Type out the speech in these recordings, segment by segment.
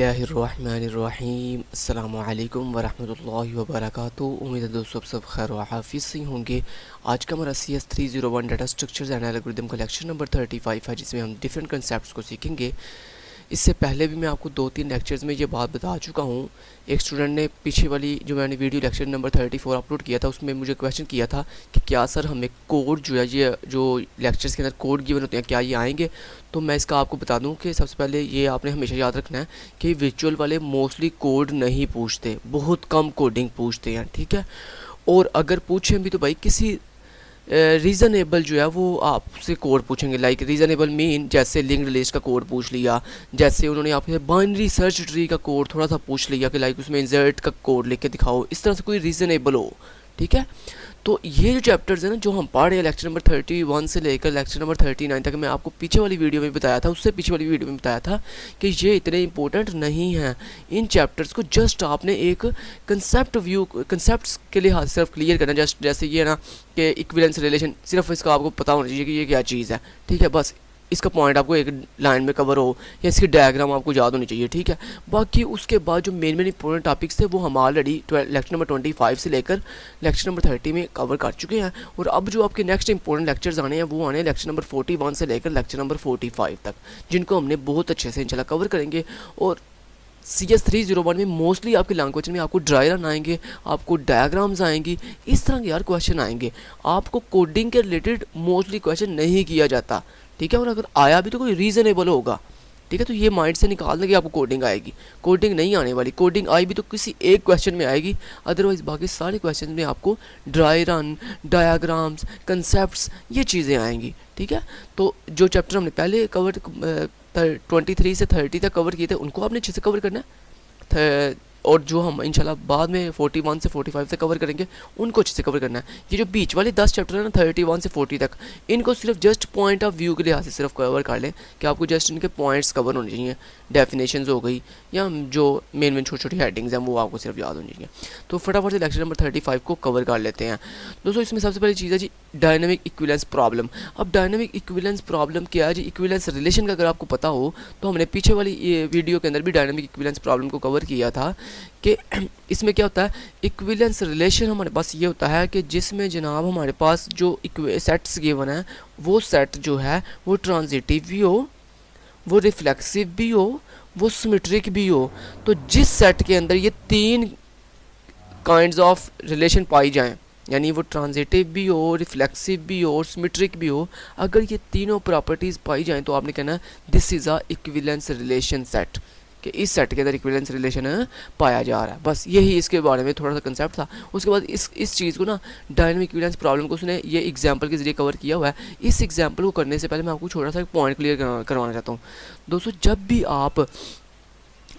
बिस्मिल्लाहिर्रहमानिर्रहीम अस्सलामुअलैकुम वरहमतुल्लाहि वबरकातुहू। उम्मीद है दोस्तों सब खैर व हाफिज़ से होंगे। आज का हमारा CS301 data structures and algorithm का लेक्चर नंबर 35 है, जिसमें हम डिफरेंट कंसेप्ट्स को सीखेंगे। इससे पहले भी मैं आपको 2-3 लेक्चर्स में ये बात बता चुका हूँ। एक स्टूडेंट ने पीछे वाली जो मैंने वीडियो लेक्चर नंबर 34 अपलोड किया था, उसमें मुझे क्वेश्चन किया था कि क्या सर हमें कोड जो है, ये जो लेक्चर्स के अंदर कोड गिवन होते हैं, क्या ये आएंगे। तो मैं इसका आपको बता दूं कि सबसे पहले ये आपने हमेशा याद रखना है कि विजुअल वाले मोस्टली कोड नहीं पूछते, बहुत कम कोडिंग पूछते हैं, ठीक है। और अगर पूछें भी तो भाई किसी रीज़नेबल जो है वो आपसे कोड पूछेंगे। लाइक रीज़नेबल मीन जैसे लिंक्ड लिस्ट का कोड पूछ लिया, जैसे उन्होंने आपसे बाइनरी सर्च ट्री का कोड थोड़ा सा पूछ लिया कि लाइक उसमें इंसर्ट का कोड लिख के दिखाओ, इस तरह से कोई रीज़नेबल हो, ठीक है। तो ये जो चैप्टर्स हैं ना, जो हम पढ़ रहे हैं लेक्चर नंबर 31 से लेकर लेक्चर नंबर 39 तक, मैं आपको पीछे वाली वीडियो में बताया था, उससे पीछे वाली वीडियो में बताया था कि ये इतने इंपॉर्टेंट नहीं हैं। इन चैप्टर्स को जस्ट आपने एक कंसेप्ट्स के लिहाज से सिर्फ क्लियर करना। जस्ट जैसे ये ना कि इक्विवेलेंस रिलेशन, सिर्फ इसका आपको पता होना चाहिए कि ये क्या चीज़ है, ठीक है। बस इसका पॉइंट आपको एक लाइन में कवर हो या इसकी डायग्राम आपको याद होनी चाहिए, ठीक है। बाकी उसके बाद जो मेन इंपॉर्टेंट टॉपिक्स थे वो हम ऑलरेडी लेक्चर नंबर 25 से लेकर लेक्चर नंबर 30 में कवर कर चुके हैं। और अब जो आपके नेक्स्ट इंपॉर्टेंट लेक्चर्स आने हैं वो आने हैं लेक्चर नंबर 41 से लेकर लेक्चर नंबर 45 तक, जिनको हमने बहुत अच्छे से इंशाल्लाह कवर करेंगे। और CS301 में मोस्टली आपके लॉन्ग क्वेश्चन में आपको ड्राई रन आएंगे, आपको डायग्राम्स आएंगी, इस तरह के यार क्वेश्चन आएंगे। आपको कोडिंग के रिलेटेड मोस्टली क्वेश्चन नहीं किया जाता, ठीक है। और अगर आया भी तो कोई रीज़नेबल होगा, ठीक है। तो ये माइंड से निकाल दें कि आपको कोडिंग आएगी, कोडिंग नहीं आने वाली। कोडिंग आई भी तो किसी एक क्वेश्चन में आएगी, अदरवाइज बाकी सारे क्वेश्चन में आपको ड्राई रन, डायग्राम्स, कंसेप्ट्स, ये चीज़ें आएंगी, ठीक है। तो जो चैप्टर हमने पहले कवर 23 से 30 तक कवर किए थे, उनको आपने अच्छे से कवर करना है। और जो हम इंशाल्लाह बाद में 41 से 45 तक कवर करेंगे, उनको अच्छे से कवर करना है। ये जो बीच वाले 10 चैप्टर है ना 31 से 40 तक, इनको सिर्फ जस्ट पॉइंट ऑफ व्यू के लिहाज से सिर्फ कवर कर लें कि आपको जस्ट इनके पॉइंट्स कवर होने चाहिए। डेफिनेशंस हो गई या जो मेन छोटी छोटी हेडिंग्स हैं वो आपको सिर्फ याद होनी चाहिए। तो फटाफट से लेक्चर नंबर 35 को कवर कर लेते हैं दोस्तों। इसमें सबसे पहली चीज़ है जी डायनामिक इक्विवेलेंस प्रॉब्लम। अब डायनामिक इक्विवेलेंस प्रॉब्लम क्या है जी? इक्विवेलेंस रिलेशन का अगर आपको पता हो तो हमने पीछे वाली ये वीडियो के अंदर भी डायनामिक इक्विवेलेंस प्रॉब्लम को कवर किया था कि इसमें क्या होता है। इक्विवेलेंस रिलेशन हमारे पास ये होता है कि जिसमें जनाब हमारे पास जो सेट्स गिवन है, वो सेट जो है वो ट्रांजिटिव भी हो, वो रिफ्लेक्सिव भी हो, वो सिमेट्रिक भी हो। तो जिस सेट के अंदर ये तीन काइंड्स ऑफ रिलेशन पाई जाएं, यानी वो ट्रांजिटिव भी हो, रिफ्लेक्सिव भी हो और सिमेट्रिक भी हो, अगर ये तीनों प्रॉपर्टीज़ पाई जाएं तो आपने कहना है this is a equivalence relation set, कि इस सेट के अंदर इक्विवेलेंस रिलेशन पाया जा रहा है। बस यही इसके बारे में थोड़ा सा कंसेप्ट था। उसके बाद इस चीज़ को ना डायनामिक इक्विवेलेंस प्रॉब्लम को उसने ये एग्जांपल के जरिए कवर किया हुआ है। इस एग्जांपल को करने से पहले मैं आपको छोटा सा एक पॉइंट क्लियर करवाना चाहता हूँ दोस्तों। जब भी आप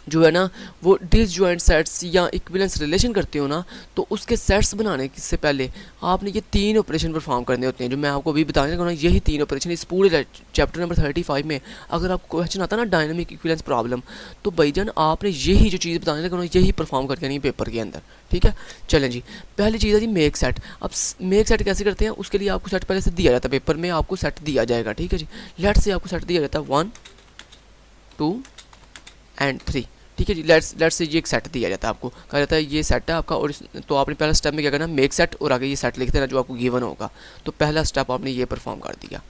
जो है ना वो डिसजॉइंट सेट्स या इक्विवेलेंस रिलेशन करते हो ना, तो उसके सेट्स बनाने से पहले आपने ये तीन ऑपरेशन परफॉर्म करने होते हैं, जो मैं आपको अभी बताने लगा। यही तीन ऑपरेशन इस पूरे चैप्टर नंबर 35 में अगर आपको क्वेश्चन आता ना डायनामिक इक्विवेलेंस प्रॉब्लम, तो भाईजान आपने यही जो चीज़ बताने लगा यही परफॉर्म करके नहीं पेपर के अंदर, ठीक है। चलें जी, पहली चीज़ है जी मेक सेट। अब मेक सेट कैसे करते हैं, उसके लिए आपको सेट पहले से दिया जाता है, पेपर में आपको सेट दिया जाएगा, ठीक है जी। लेट से आपको सेट दिया जाता है 1 2 एंड 3, ठीक है जी। लेट्स से ये एक सेट दिया जाता है, आपको कहा जाता है ये सेट है आपका। और तो आपने पहला स्टेप में क्या करना, मेक सेट और आगे ये सेट लिख देना जो आपको गिवन होगा। तो पहला स्टेप आपने ये परफॉर्म कर दिया।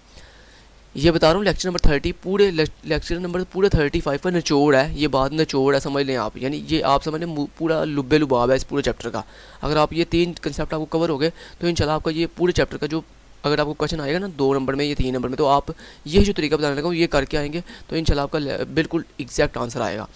ये बता रहा हूँ लेक्चर नंबर 30 पूरे लेक्चर नंबर पूरे 35 पर निचोड़ है, ये बात निचोड़ है, समझ लें आप। यानी ये आप समझ लें पूरा लुब्बे लुबाब है इस पूरे चैप्टर का। अगर आप ये तीन कंसेप्ट आपको कवर हो गए तो इंशाल्लाह आपका ये पूरे चैप्टर का जो अगर आपको क्वेश्चन आएगा ना 2 नंबर में या 3 नंबर में, तो आप ये जो तरीका बताने लगा ये करके आएंगे तो इंशाल्लाह आपका बिल्कुल एग्जैक्ट आंसर आएगा।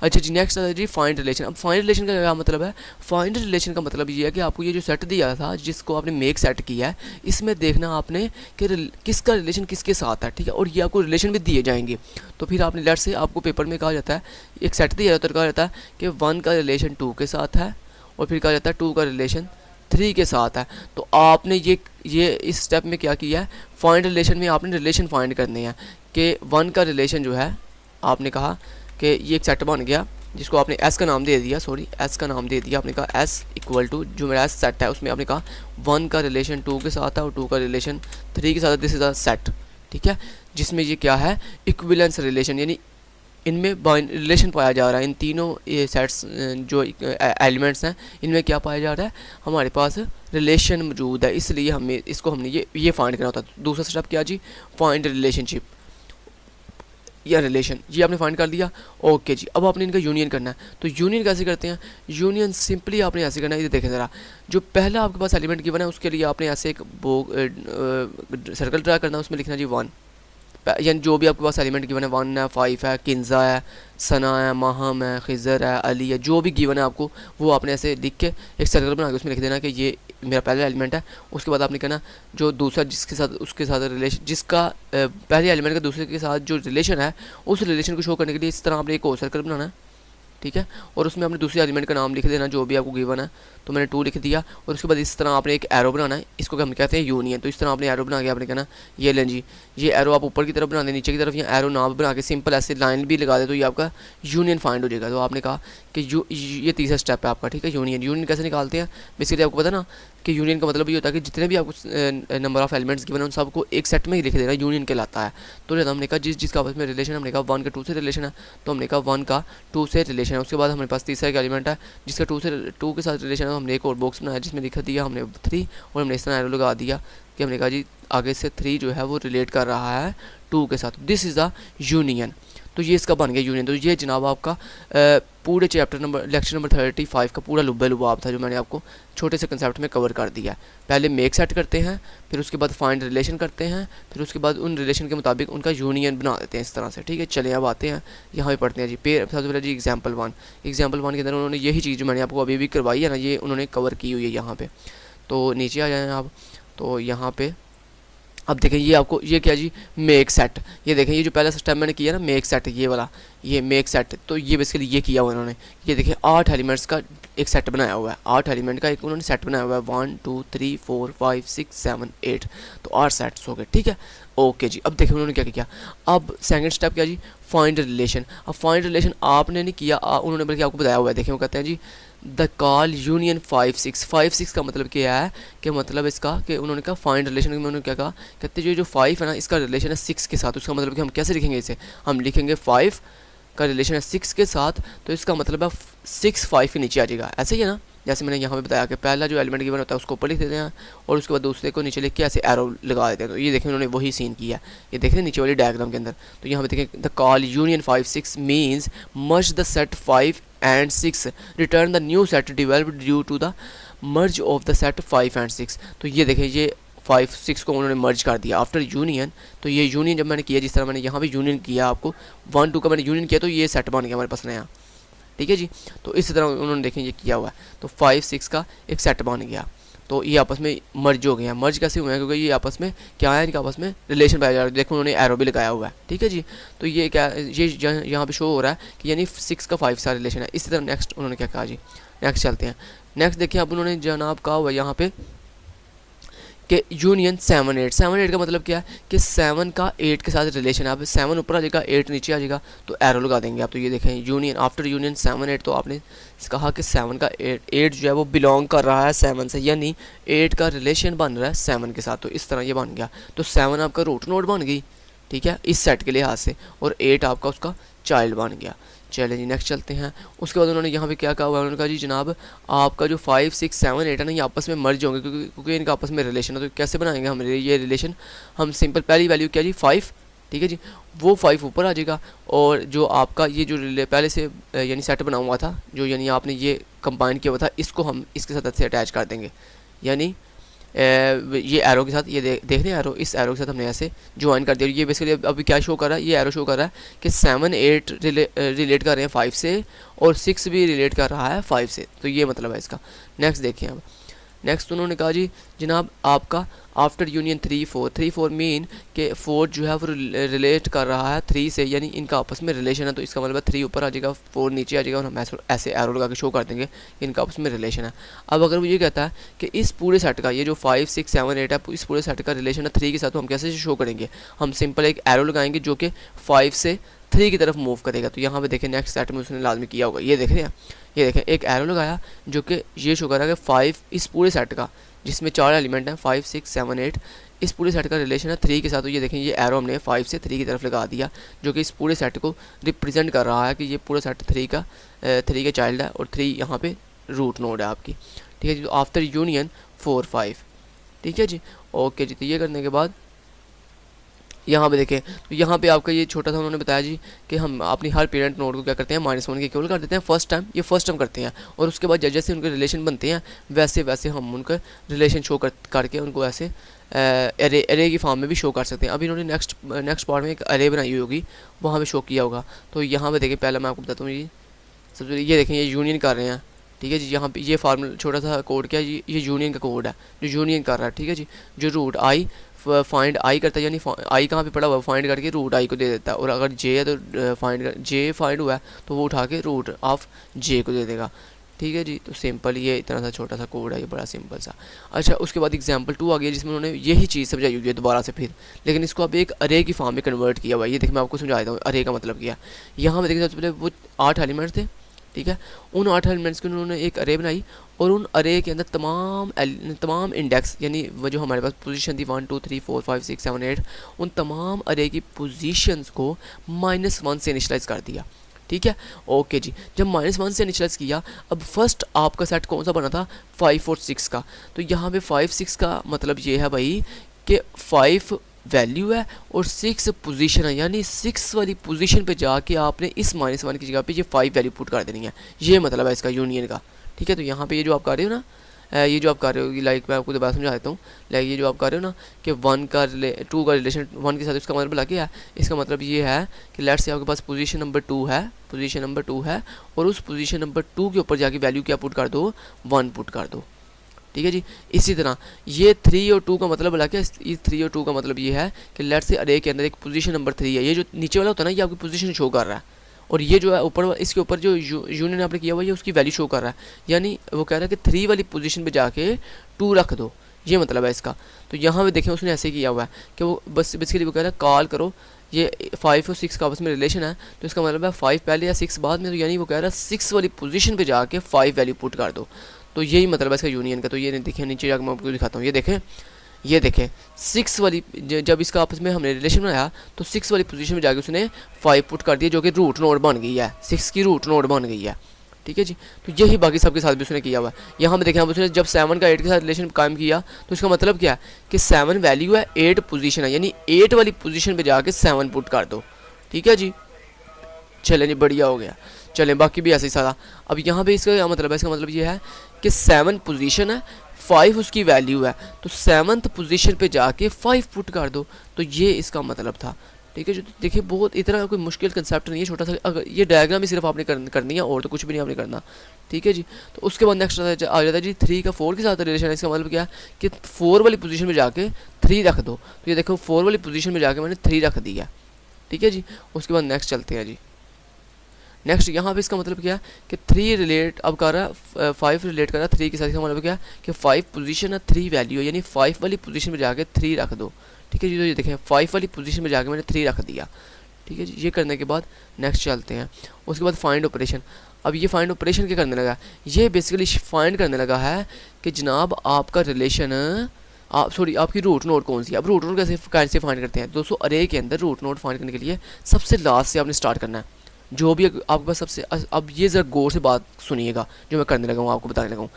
अच्छा जी, नेक्स्ट है जी फाइंड रिलेशन। अब फाइंड रिलेशन का क्या मतलब है? फाइंड रिलेशन का मतलब ये है कि आपको ये जो सेट दिया था जिसको आपने मेक सेट किया है, इसमें देखना आपने कि किसका रिलेशन किसके साथ है, ठीक है। और ये आपको रिलेशन भी दिए जाएंगे। तो फिर आपने लेट से आपको पेपर में कहा जाता है, एक सेट दिया जाता है, कहा जाता है कि 1 का रिलेशन 2 के साथ है, और फिर कहा जाता है 2 का रिलेशन 3 के साथ है। तो आपने ये इस स्टेप में क्या किया है, फाइंड रिलेशन में आपने रिलेशन फाइंड करने हैं कि 1 का रिलेशन जो है, आपने कहा कि ये एक सेट बन गया जिसको आपने S का नाम दे दिया, S का नाम दे दिया। आपने कहा S इक्वल टू जो मेरा S सेट है उसमें आपने कहा 1 का रिलेशन 2 के साथ है और 2 का रिलेशन 3 के साथ है। दिस इज़ अ सेट, ठीक है, जिसमें ये क्या है, इक्विवेलेंस रिलेशन, यानी इनमें रिलेशन पाया जा रहा है। इन तीनों ये सेट्स जो एलिमेंट्स हैं इनमें क्या पाया जा रहा है, हमारे पास रिलेशन मौजूद है, इसलिए हमें इसको हमने ये फाइंड करना होता है। दूसरा स्टेप क्या जी, फाइंड रिलेशनशिप या रिलेशन, ये आपने फाइंड कर लिया। ओके जी, अब आपने इनका यूनियन करना है। तो यूनियन कैसे करते हैं, यूनियन सिंपली आपने ऐसे करना है, ये देखें ज़रा, जो पहला आपके पास एलिमेंट गिवन है उसके लिए आपने ऐसे एक सर्कल ड्रा करना है, उसमें लिखना जी 1, यानी जो भी आपके पास एलिमेंट गिवन है 1 है, 5 है, किन्जा है, सना है, माहम है, खिज़र है, अली है, जो भी गिवन है आपको वो आपने ऐसे लिख के एक सर्कल बना के उसमें लिख देना कि ये मेरा पहला एलिमेंट है। उसके बाद आपने कहना जो दूसरा जिसके साथ उसके साथ रिलेशन, जिसका पहले एलिमेंट का दूसरे के साथ जो रिलेशन है उस रिलेशन को शो करने के लिए इस तरह आपने एक और सर्कल बनाना है, ठीक है। और उसमें आपने दूसरे एलिमेंट का नाम लिख देना जो भी आपको गिवन है, तो मैंने 2 लिख दिया। और उसके बाद इस तरह आपने एक एरो बनाना है, इसको हम कहते हैं यूनियन। तो इस तरह आपने एरो बना के आपने कहना ये लें जी, ये एरो आप ऊपर की तरफ बना दें, नीचे की तरफ, या एरो नाम बना के सिंपल ऐसे लाइन भी लगा दे तो ये आपका यूनियन फाइंड हो जाएगा। तो आपने कहा कि ये तीसरा स्टेप है आपका, ठीक है। यूनियन कैसे निकालते हैं, बेसिकली आपको पता ना कि यूनियन का मतलब ये होता है कि जितने भी आपको नंबर ऑफ एलिमेंट्स गिवन है उन सबको एक सेट में ही लिख देना, यूनियन कहलाता है। तो जब हमने कहा जिसका आपस में रिलेशन, हमने कहा 1 का 2 से रिलेशन है, तो हमने कहा 1 का 2 से रिलेशन है। उसके बाद हमारे पास तीसरा एक एलिमेंट है जिसका 2 के साथ रिलेशन है, हमने एक और बॉक्स बनाया जिसमें लिखा दिया हमने 3, और हमने इस तरह एरो लगा दिया कि हमने कहा जी आगे से 3 जो है वो रिलेट कर रहा है 2 के साथ, दिस इज़ द यूनियन। तो ये इसका बन गया यूनियन। तो ये जनाब आपका पूरे लेक्चर नंबर 35 का पूरा लुब्बे लुबाब था जो मैंने आपको छोटे से कंसेप्ट में कवर कर दिया है। पहले मेक सेट करते हैं, फिर उसके बाद फाइंड रिलेशन करते हैं, फिर उसके बाद उन रिलेशन के मुताबिक उनका यूनियन बना देते हैं इस तरह से, ठीक है। चलिए अब आते हैं यहाँ पे पढ़ते हैं जी। सबसे पहले जी एग्जाम्पल 1 के अंदर उन्होंने यही चीज़ जो मैंने आपको अभी भी करवाई है ना, ये उन्होंने कवर की हुई है यहाँ पे। तो नीचे आ जाए आप, तो यहाँ पे अब देखें ये आपको ये क्या जी, मेक सेट, ये देखें ये जो पहला स्टेप मैंने किया ना मेक सेट, ये वाला ये मेक सेट, तो ये बेसिकली ये किया हुआ उन्होंने, ये देखें 8 एलिमेंट्स का एक सेट बनाया हुआ है, 8 एलिमेंट का एक उन्होंने सेट बनाया हुआ है, 1 2 3 4 5 6 7 8, तो 8 सेट्स हो गए, ठीक है। ओके जी, अब देखिए उन्होंने क्या किया। अब सेकंड स्टेप क्या जी, फाइंड रिलेशन। अब फाइंड रिलेशन आपने नहीं किया, उन्होंने बल्कि आपको बताया हुआ है। देखिए वो कहते हैं जी द कॉल यूनियन 5 6 का मतलब क्या है, कि मतलब इसका कि उन्होंने कहा फाइंड रिलेशन में उन्होंने क्या कहा, कहते हैं जो 5 है ना इसका रिलेशन है 6 के साथ। उसका मतलब कि हम कैसे लिखेंगे इसे, हम लिखेंगे 5 का रिलेशन है 6 के साथ, तो इसका मतलब है 6 5 के नीचे आ जाएगा, ऐसे ही है ना। जैसे मैंने यहाँ पे बताया कि पहला जो एलिमेंट गिवन होता है उसको ऊपर लिख देते हैं और उसके बाद दूसरे को नीचे लिख के ऐसे एरो लगा देते हैं। तो ये देखें उन्होंने वही सीन किया, ये देखें नीचे वाली डायग्राम के अंदर। तो यहाँ पे देखें the call union 5 6 means merge the set 5 and 6, return the new set developed due to the merge of the set 5 and 6। तो ये देखें ये 5 6 को उन्होंने मर्ज कर दिया आफ्टर यूनियन। तो ये यूनियन जब मैंने किया, जिस तरह मैंने यहाँ भी यूनियन किया, आपको 1 2 का मैंने यूनियन किया, तो ये सेट बन गया हमारे पास नया, ठीक है जी। तो इस तरह उन्होंने देखें ये किया हुआ है, तो 5 6 का एक सेट बन गया। तो ये आपस में मर्ज हो गए हैं। मर्ज कैसे हुए हैं, क्योंकि ये आपस में क्या है, इनके आपस में रिलेशन पाया जा रहा है। देखो उन्होंने एरो भी लगाया हुआ है, ठीक है जी। तो ये क्या ये यहाँ पे शो हो रहा है कि यानी 6 का 5 सारा रिलेशन है। इसी तरह नेक्स्ट उन्होंने क्या कहा जी, नेक्स्ट चलते हैं। नेक्स्ट देखिए अब उन्होंने जनाब कहा हुआ है यहाँ पे कि यूनियन 7 8। 7 8 का मतलब क्या है कि 7 का 8 के साथ रिलेशन है। अब 7 ऊपर आ जाएगा 8 नीचे आ जाएगा, तो एरो लगा देंगे आप। तो ये देखें यूनियन आफ्टर यूनियन 7 8, तो आपने कहा कि 7 का 8 जो है वो बिलोंग कर रहा है 7 से, यानी 8 का रिलेशन बन रहा है 7 के साथ। तो इस तरह ये बन गया, तो 7 आपका रूट नोड बन गई, ठीक है, इस सेट के लिहाज से, और 8 आपका उसका चाइल्ड बन गया। चलिए जी नेक्स्ट चलते हैं। उसके बाद उन्होंने यहाँ पे क्या कहा हुआ है, उन्होंने कहा जी जनाब आपका जो 5 6 7 8 है ना ये आपस में मर्ज होंगे, क्योंकि इनका आपस में रिलेशन है। तो कैसे बनाएंगे हम ये रिलेशन, हम सिंपल पहली वैल्यू क्या जी 5, ठीक है जी, वो 5 ऊपर आ जाएगा, और जो आपका ये जो पहले से यानी सेट बना हुआ था, जो यानी आपने ये कंबाइन किया हुआ था, इसको हम इसके साथ ऐसे अटैच कर देंगे, यानी ये एरो के साथ, ये देख रहे हैं एरो, इस एरो के साथ हमने ऐसे ज्वाइन कर दिया। ये बेसिकली अभी क्या शो कर रहा है, ये एरो शो कर रहा है कि 7 8 रिलेट कर रहे हैं 5 से, और 6 भी रिलेट कर रहा है 5 से। तो ये मतलब है इसका। नेक्स्ट देखिए अब, नेक्स्ट उन्होंने कहा जी जनाब आपका आफ्टर यूनियन 3 4 मीन के 4 जो है वो रिलेट कर रहा है 3 से, यानी इनका आपस में रिलेशन है। तो इसका मतलब 3 ऊपर आ जाएगा 4 नीचे आ जाएगा, और हम ऐसे एरो लगा के शो कर देंगे कि इनका आपस में रिलेशन है। अब अगर वो ये कहता है कि इस पूरे सेट का, ये जो 5 6 7 8 है, इस पूरे सेट का रिलेशन है 3 के साथ, तो हम कैसे शो करेंगे, हम सिंपल एक एरो लगाएंगे जो कि 5 से 3 की तरफ मूव करेगा। तो यहाँ पे देखें नेक्स्ट सेट में उसने लाजमी किया होगा, ये देख रहे हैं, ये देखें एक एरो लगाया जो कि ये शो कर रहा है कि 5 इस पूरे सेट का, जिसमें 4 एलिमेंट हैं 5 6 7 8, इस पूरे सेट का रिलेशन है 3 के साथ। तो ये देखें, ये एरो हमने 5 से 3 की तरफ लगा दिया, जो कि इस पूरे सेट को रिप्रेजेंट कर रहा है कि ये पूरा सेट 3 का चाइल्ड है, और 3 यहाँ पे रूट नोड है आपकी। ठीक है जी। तो आफ्टर यूनियन 4 5, ठीक है जी। ओके जी। तो ये करने के बाद यहाँ पे देखें, तो यहाँ पे आपका ये छोटा सा उन्होंने बताया जी कि हम अपनी हर पेरेंट नोड को क्या करते हैं, -1 के इक्वल कर देते हैं फर्स्ट टाइम, ये फर्स्ट टाइम करते हैं, और उसके बाद जैसे उनके रिलेशन बनते हैं वैसे वैसे हम उनका रिलेशन शो करके उनको ऐसे एरे की फॉर्म में भी शो कर सकते हैं। अभी इन्होंने नेक्स्ट पार्ट में एक अरे बनाई हुई होगी, वहाँ पे शो किया होगा। तो यहाँ पे देखें, पहले मैं आपको बताता हूँ जी, सबसे ये देखें, ये यूनियन कर रहे हैं। ठीक है जी। यहाँ पे ये फार्मूला छोटा सा कोड क्या है जी, ये यूनियन का कोड है जो यूनियन कर रहा है। ठीक है जी। जो रूट आई फाइंड आई करता है, यानी आई कहाँ पे पड़ा हुआ, फाइंड करके रूट आई को दे देता है, और अगर जे है तो जे फाइंड हुआ है तो वो उठा के रूट ऑफ जे को दे देगा। ठीक है जी। तो सिंपल, ये इतना सा छोटा सा कोड है, ये बड़ा सिंपल सा। अच्छा, उसके बाद एग्जांपल 2 आ गया जिसमें उन्होंने यही चीज़ समझाई हुई है दोबारा से फिर, लेकिन इसको अब एक अरे की फॉर्म में कन्वर्ट किया हुआ है। ये देखिए, मैं आपको समझा देता हूँ अरे का मतलब क्या। यहाँ पे देखिए, सबसे पहले वो 8 एलिमेंट्स थे। ठीक है। उन 8 एलिमेंट्स की उन्होंने एक अरे बनाई, और उन अरे के अंदर तमाम इंडेक्स, यानी वो जो हमारे पास पोजीशन थी 1 2 3 4 5 6 7 8, उन तमाम अरे की पोजीशंस को -1 से इनिशलाइज कर दिया। ठीक है। ओके जी। जब -1 से इनिशलाइज किया, अब फर्स्ट आपका सेट कौन सा बना था, 5 और 6 का। तो यहाँ पे 5 6 का मतलब ये है भाई कि 5 वैल्यू है और 6 पोजीशन है, यानी 6 वाली पोजीशन पे जाके आपने इस -1 की जगह पे ये 5 वैल्यू पुट कर देनी है। ये मतलब है इसका यूनियन का। ठीक है। तो यहाँ पे ये जो आप कर रहे हो ना, ये जो आप कर रहे हो, लाइक मैं आपको दोबारा समझा देता हूँ। लाइक ये जो आप कर रहे हो ना कि 2 का रिलेशन 1 के साथ, इसका मतलब क्या है, इसका मतलब ये है कि लेट्स से आपके पास पोजीशन नंबर 2 है, और उस पोजीशन नंबर 2 के ऊपर जाके वैल्यू क्या पुट कर दो, 1 पुट कर दो। ठीक है जी। इसी तरह ये 3 और 2 का मतलब बोला क्या, इस 3 और 2 का मतलब ये है कि लेट्स से अरे के अंदर एक पोजीशन नंबर 3 है, ये जो नीचे वाला होता है ना, ये आपकी पोजीशन शो कर रहा है, और ये जो है ऊपर, इसके ऊपर जो यूनियन आपने किया हुआ है, ये उसकी वैल्यू शो कर रहा है। यानी वो कह रहा है कि 3 वाली पोजीशन पे जाके 2 रख दो, ये मतलब है इसका। तो यहाँ पे देखें, उसने ऐसे किया हुआ है कि वो बस बेसिकली वो कह रहा है कॉल करो, ये 5 और 6 का आपस में रिलेशन है, तो इसका मतलब है 5 पहले या 6 बाद में, तो यानी वो कह रहा है 6 वाली पोजीशन पे जाके 5 वैल्यू पुट कर दो। तो यही मतलब है इसका यूनियन का। तो ये देखिए, नीचे जाकर मैं आपको दिखाता हूँ, ये देखें 6 वाली, जब इसका आपस में हमने रिलेशन बनाया तो 6 वाली पोजीशन में जाके उसने 5 पुट कर दिया, जो कि रूट नोड बन गई है, 6 की रूट नोड बन गई है। ठीक है जी। तो यही बाकी सबके साथ भी उसने किया हुआ है। यहाँ पे देखें, उसने जब 7 का 8 के साथ रिलेशन कायम किया, तो इसका मतलब क्या है कि 7 वैल्यू है, 8 पोजीशन है, यानी 8 वाली पोजीशन पे जाके 7 पुट कर दो। ठीक है जी। चलें जी, बढ़िया हो गया। चलें, बाकी भी ऐसे ही सारा। अब यहाँ पे इसका क्या मतलब है, इसका मतलब ये है कि 7 पोजीशन है, 5 उसकी वैल्यू है, तो 7th पोजीशन पे जाके 5 पुट कर दो। तो ये इसका मतलब था। ठीक है जी। तो देखिए, बहुत इतना कोई मुश्किल कंसेप्ट नहीं है, छोटा सा अगर ये डायग्राम ही सिर्फ आपने करनी है, और तो कुछ भी नहीं आपने करना। ठीक है जी। तो उसके बाद नेक्स्ट आ जाता है जी 3 का 4 के साथ रिलेशन है। इसका मतलब क्या है कि 4 वाली पोजीशन में जाके 3 रख दो। तो ये देखो, 4 वाली पोजीशन में जाके मैंने 3 रख दिया। ठीक है जी। उसके बाद नेक्स्ट चलते हैं जी। नेक्स्ट यहाँ पे इसका मतलब क्या है कि 3 रिलेट अब कर रहा है, 5 रिलेट कर रहा है 3 के साथ। इसका मतलब क्या है कि 5 पोजीशन है, 3 वैल्यू है, यानी 5 वाली पोजीशन में जाके 3 रख दो। ठीक है जी। तो ये देखें, 5 वाली पोजीशन में जाके मैंने 3 रख दिया। ठीक है जी। ये करने के बाद नेक्स्ट चलते हैं। उसके बाद फाइंड ऑपरेशन। अब ये फाइंड ऑपरेशन क्या करने लगा, ये बेसिकली फाइंड करने लगा है कि जनाब आपका रिलेशन, आपकी रूट नोड कौन सी है। अब रूट नोड कैसे फाइंड करते हैं दोस्तों, अरे के अंदर रूट नोड फाइंड करने के लिए सबसे लास्ट से आपने स्टार्ट करना है। जो भी आपके पास सबसे, अब ये ज़रा गौर से बात सुनिएगा जो मैं करने लगा हूँ, आपको बताने लगा हूँ।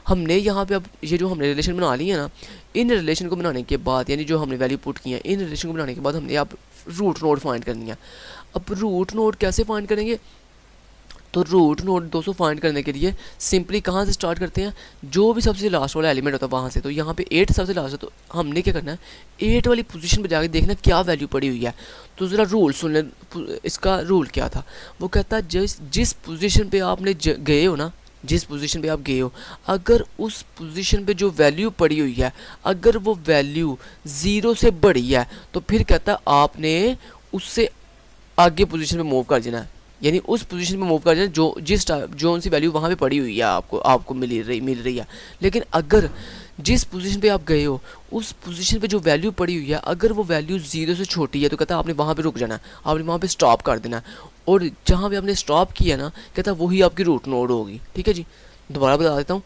हमने यहाँ पे अब ये जो हमने रिलेशन बना ली है ना, इन रिलेशन को बनाने के बाद, यानी जो हमने वैल्यू पुट की है, इन रिलेशन को बनाने के बाद हमने अब रूट नोड फाइंड करनी है। अब रूट नोड कैसे फाइंड करेंगे, तो रूट नोड दोस्तों फाइंड करने के लिए सिंपली कहाँ से स्टार्ट करते हैं, जो भी सबसे लास्ट वाला एलिमेंट होता है वहाँ से। तो यहाँ पे 8 सबसे लास्ट है, तो हमने क्या करना है, 8 वाली पोजीशन पे जाके देखना क्या वैल्यू पड़ी हुई है। तो ज़रा रूल सुन लें, इसका रूल क्या था। वो कहता है जिस पोजीशन पे आपने गए हो ना, जिस पोजीशन पे आप गए हो, अगर उस पोजीशन पे जो वैल्यू पड़ी हुई है, अगर वो वैल्यू 0 से बड़ी है, तो फिर कहता है आपने उससे आगे पोजीशन पे मूव कर देना है, यानी उस पोजीशन पे मूव कर जाए जो सी वैल्यू वहाँ पे पड़ी हुई है, आपको मिल रही है। लेकिन अगर जिस पोजीशन पे आप गए हो, उस पोजीशन पे जो वैल्यू पड़ी हुई है, अगर वो वैल्यू 0 से छोटी है, तो कहता है आपने वहाँ पे रुक जाना है, आपने वहाँ पे स्टॉप कर देना है, और जहाँ पे आपने स्टॉप किया ना, कहता है वही आपकी रूट नोड होगी। ठीक है जी। दोबारा बता देता हूँ,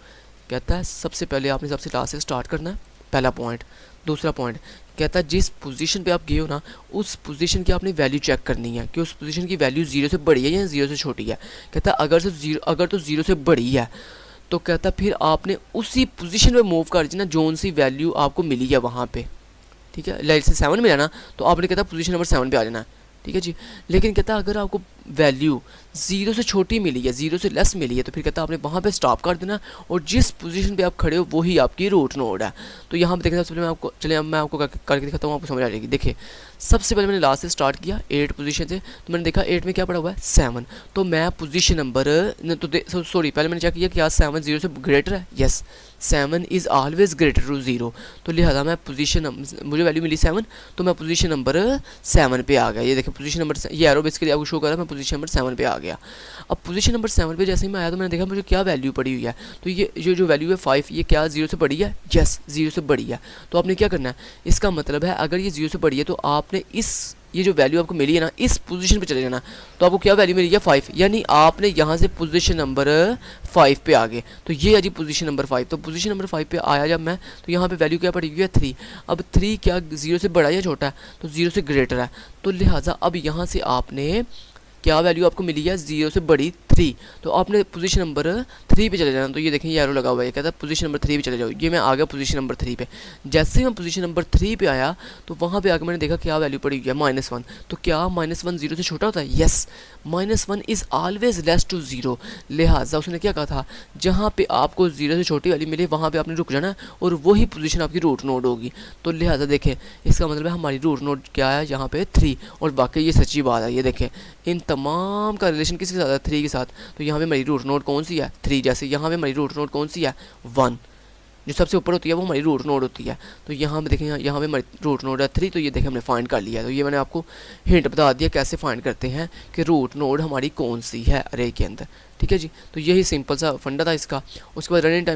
कहता है सबसे पहले आपने सबसे लास्ट से स्टार्ट करना है, पहला पॉइंट। दूसरा पॉइंट कहता है जिस पोजीशन पे आप गए हो ना उस पोजीशन की आपने वैल्यू चेक करनी है कि उस पोजीशन की वैल्यू 0 से बड़ी है या 0 से छोटी है। कहता है अगर तो 0 से बड़ी है तो कहता फिर आपने उसी पोजीशन पे मूव कर देना जोन सी वैल्यू आपको मिली है वहाँ पे, ठीक है। लाइक से 7 मिला ना तो आपने कहता पोजीशन नंबर 7 पे आ जाना है, ठीक है जी। लेकिन कहता अगर आपको वैल्यू 0 से छोटी मिली है, 0 से लेस मिली है, तो फिर कहता आपने वहाँ पे स्टॉप कर देना और जिस पोजीशन पे आप खड़े हो वही आपकी रूट नोड है। तो यहाँ पे देखें सबसे पहले मैं आपको करके दिखाता हूँ, आपको समझ आ जाएगी। देखिए सबसे पहले मैंने लास्ट से स्टार्ट किया 8 पोजीशन से, तो मैंने देखा 8 में क्या पड़ा हुआ है 7, तो मैं पोजीशन नंबर सॉरी पहले मैंने चेक किया कि क्या 7 0 से ग्रेटर है, yes 7 is always greater to 0, तो लिहाजा मैं मुझे वैल्यू मिली 7, तो मैं पोजीशन नंबर 7 पे आ गया। ये देखें पोजीशन नंबर, ये एरो बेसिकली आपको शो कर रहा है, मैं पोजीशन नंबर 7 पे आ गया। अब पोजीशन नंबर 7 पे जैसे ही मैं आया तो मैंने देखा मुझे क्या वैल्यू पड़ी हुई है, तो ये जो वैल्यू है 5, ये क्या 0 से बड़ी है, यस 0 से बड़ी है। तो आपने क्या करना है, इसका मतलब है अगर ये 0 से बड़ी है तो आपने ये जो वैल्यू आपको मिली है ना इस पोजीशन पे चले जाना। तो आपको क्या वैल्यू मिली है 5, यानी आपने यहाँ से पोजीशन नंबर 5 पे आ गए। तो ये है जी पोजीशन नंबर 5। तो पोजीशन नंबर 5 पे आया जब मैं, तो यहाँ पे वैल्यू क्या पड़ी हुई है 3। अब 3 क्या 0 से बड़ा या छोटा है, तो 0 से ग्रेटर है। तो लिहाजा अब यहाँ से आपने क्या वैल्यू आपको मिली है 0 से बड़ी 3, तो आपने पोजीशन नंबर 3 पे चले जाना। तो ये देखें ये एरो लगा हुआ है, कहता है पोजीशन नंबर 3 पे चले जाओ। ये मैं आ गया पोजीशन नंबर 3 पे। जैसे ही मैं पोजीशन नंबर 3 पे आया तो वहाँ पे आके मैंने देखा क्या वैल्यू पड़ी हुई है -1। तो क्या -1 0 से छोटा होता है, yes -1 is always less to 0। लिहाजा उसने क्या कहा था, जहाँ पे आपको 0 से छोटी वैल्यू मिले वहाँ पे आपने रुक जाना और वही पोजीशन आपकी रूट नोड होगी। तो लिहाजा देखें इसका मतलब है हमारी रूट नोड क्या है यहाँ पे 3, और वाकई ये सच्ची बात है। ये देखें इन तमाम का रिलेशन किसके साथ है, 3 के साथ। तो यहाँ पे हमारी रूट नोड कौन सी है 3, जैसे यहाँ पे हमारी रूट नोड कौन सी है 1, जो सबसे ऊपर होती है वो हमारी रूट नोड होती है। तो यहाँ पे देखें यहाँ पे हमारी रूट नोड है 3, तो ये देखें हमने फाइंड कर लिया। तो ये मैंने आपको हिंट बता दिया कैसे फाइंड करते हैं कि रूट नोड हमारी कौन सी है अरे के अंदर, ठीक है जी। तो यही सिंपल सा फंडा था इसका। उसके बाद रनिंग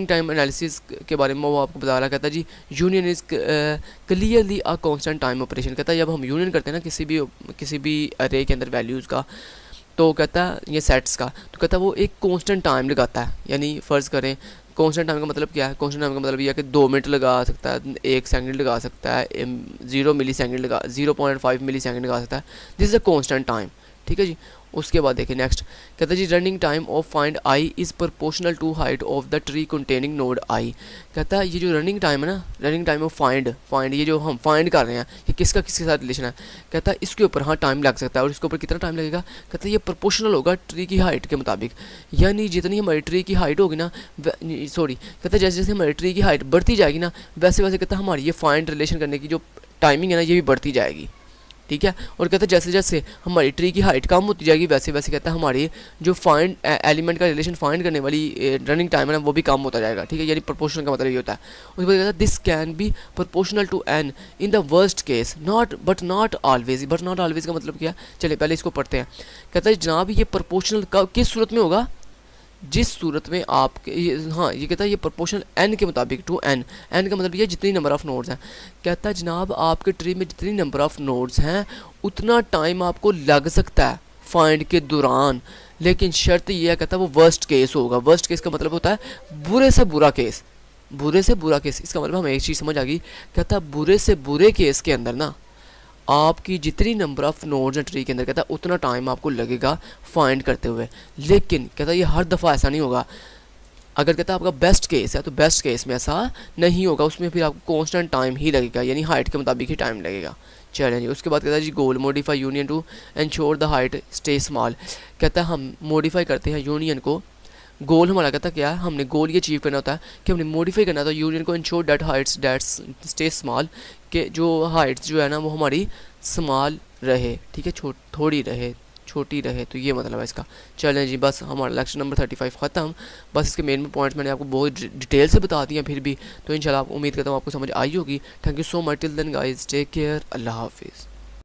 टाइम एनालिसिस के बारे में वो आपको बता रहा, कहता जी union is clearly a constant time operation. कहता है जब हम यूनियन करते हैं ना किसी भी अरे के अंदर वैल्यूज़ का, तो कहता है ये सेट्स का, तो कहता है वो एक कांस्टेंट टाइम लगाता है। यानी फ़र्ज़ करें कांस्टेंट टाइम का मतलब क्या है, कांस्टेंट टाइम का मतलब यह है कि 2 मिनट लगा सकता है, 1 सेकंड लगा सकता है, 0.5 मिली सेकंड लगा सकता है। This is a constant time, ठीक है जी। उसके बाद देखिए नेक्स्ट कहता है जी running time of find I is proportional to height of the tree containing node I. कहता है ये जो रनिंग टाइम है ना, रनिंग टाइम ऑफ फाइंड ये जो हम फाइंड कर रहे हैं कि किसका किसके साथ रिलेशन है, कहता है इसके ऊपर हाँ टाइम लग सकता है। और इसके ऊपर कितना टाइम लगेगा, कहता है ये प्रोपोर्शनल होगा ट्री की हाइट के मुताबिक। यानी जितनी हमारी ट्री की हाइट होगी ना, सॉरी कहता है जैसे जैसे हमारी ट्री की हाइट बढ़ती जाएगी ना, वैसे वैसे कहता है हमारी ये फाइंड रिलेशन करने की जो टाइमिंग है ना ये भी बढ़ती जाएगी, ठीक है। और कहते हैं जैसे जैसे हमारी ट्री की हाइट कम होती जाएगी वैसे वैसे कहता है हमारी जो फाइंड एलिमेंट का रिलेशन फाइंड करने वाली रनिंग टाइम है ना वो भी कम होता जाएगा, ठीक है। यानी प्रोपोर्शनल का मतलब ये होता है। उसके बाद कहता है this can be proportional to n in the worst case but not always का मतलब क्या है, चलिए पहले इसको पढ़ते हैं। कहता है जनाब ये प्रोपोर्शनल किस सूरत में होगा, जिस सूरत में आपके ये कहता है ये प्रोपोर्शनल एन के मुताबिक टू एन का मतलब ये जितनी नंबर ऑफ़ नोड्स हैं। कहता है जनाब आपके ट्री में जितनी नंबर ऑफ़ नोड्स हैं उतना टाइम आपको लग सकता है फाइंड के दौरान, लेकिन शर्त यह है कहता है वो वर्स्ट केस होगा। वर्स्ट केस का मतलब होता है बुरे से बुरा केस, इसका मतलब हमें एक चीज़ समझ आ गई। कहता है बुरे से बुरे केस के अंदर ना आपकी जितनी नंबर ऑफ़ नोड्स हैं ट्री के अंदर कहता है उतना टाइम आपको लगेगा फाइंड करते हुए। लेकिन कहता है ये हर दफ़ा ऐसा नहीं होगा। अगर कहता है आपका बेस्ट केस है तो बेस्ट केस में ऐसा नहीं होगा, उसमें फिर आपको कांस्टेंट टाइम ही लगेगा, यानी हाइट के मुताबिक ही टाइम लगेगा। चलें जी। उसके बाद कहता है जी goal modify union to ensure the height stay small. कहता है हम मॉडिफाई करते हैं यूनियन को, गोल हमारा कहता क्या है, हमने गोल ये अचीव करना होता है कि हमने मॉडिफाई करना था यूनियन को ensure that heights that stay small, के जो हाइट्स जो है ना वो हमारी स्मॉल रहे, ठीक है, छोटी रहे। तो ये मतलब है इसका। चलें जी बस हमारा लेक्चर नंबर 35 ख़त्म। बस इसके मेन पॉइंट्स मैंने आपको बहुत डिटेल से बता दिए फिर भी, तो इंशाल्लाह उम्मीद करता हूँ आपको समझ आई होगी। Thank you so much. Till then guys take care, अल्लाह हाफिज़।